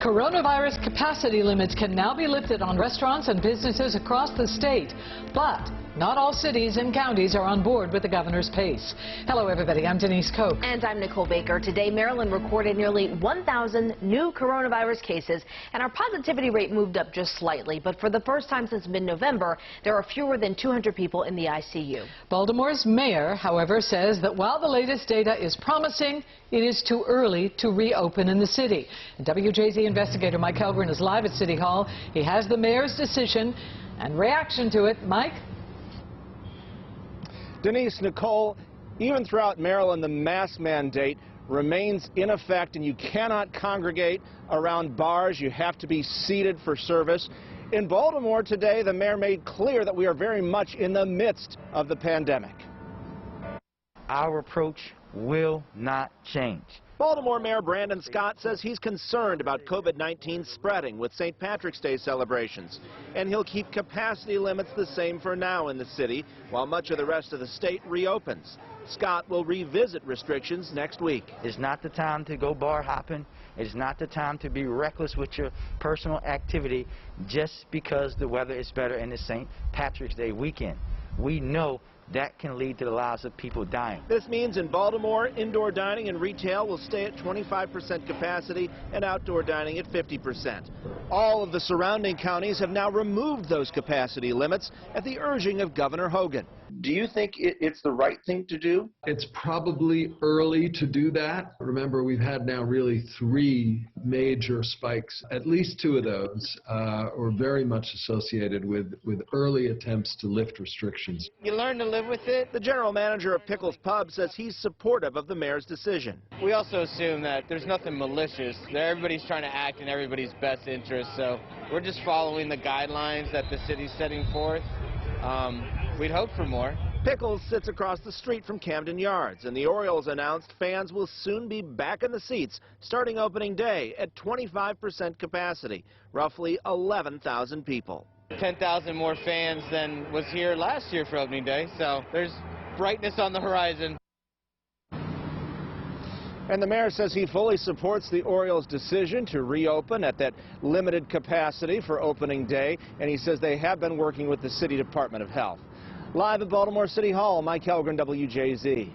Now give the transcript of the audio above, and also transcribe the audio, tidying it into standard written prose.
Coronavirus capacity limits can now be lifted on restaurants and businesses across the state, but not all cities and counties are on board with the governor's pace. Hello, everybody. I'm Denise Koch. And I'm Nicole Baker. Today, Maryland recorded nearly 1,000 new coronavirus cases, and our positivity rate moved up just slightly. But for the first time since mid-November, there are fewer than 200 people in the ICU. Baltimore's mayor, however, says that while the latest data is promising, it is too early to reopen in the city. And WJZ investigator Mike Helgren is live at City Hall. He has the mayor's decision and reaction to it. Mike? Denise, Nicole, even throughout Maryland, the mask mandate remains in effect, and you cannot congregate around bars. You have to be seated for service. In Baltimore today, the mayor made clear that we are very much in the midst of the pandemic. Our approach will not change. Baltimore Mayor Brandon Scott says he's concerned about COVID-19 spreading with St. Patrick's Day celebrations, and he'll keep capacity limits the same for now in the city, while much of the rest of the state reopens. Scott will revisit restrictions next week. It's not the time to go bar hopping. It's not the time to be reckless with your personal activity just because the weather is better in the St. Patrick's Day weekend. We know that can lead to the lives of people dying. This means in Baltimore, indoor dining and retail will stay at 25% capacity and outdoor dining at 50%. All of the surrounding counties have now removed those capacity limits at the urging of Governor Hogan. Do you think it's the right thing to do? It's probably early to do that. Remember, we've had now really 3 major spikes. At least 2 of those were very much associated with early attempts to lift restrictions. You learn to live with it. The general manager of Pickles Pub says he's supportive of the mayor's decision. We also assume that there's nothing malicious. Everybody's trying to act in everybody's best interest, so we're just following the guidelines that the city's setting forth. We'd hope for more. Pickles sits across the street from Camden Yards, and the Orioles announced fans will soon be back in the seats starting opening day at 25% capacity, roughly 11,000 people. 10,000 more fans than was here last year for opening day, so there's brightness on the horizon. And the mayor says he fully supports the Orioles' decision to reopen at that limited capacity for opening day, and he says they have been working with the City Department of Health. Live at Baltimore City Hall, Mike Helgren, WJZ.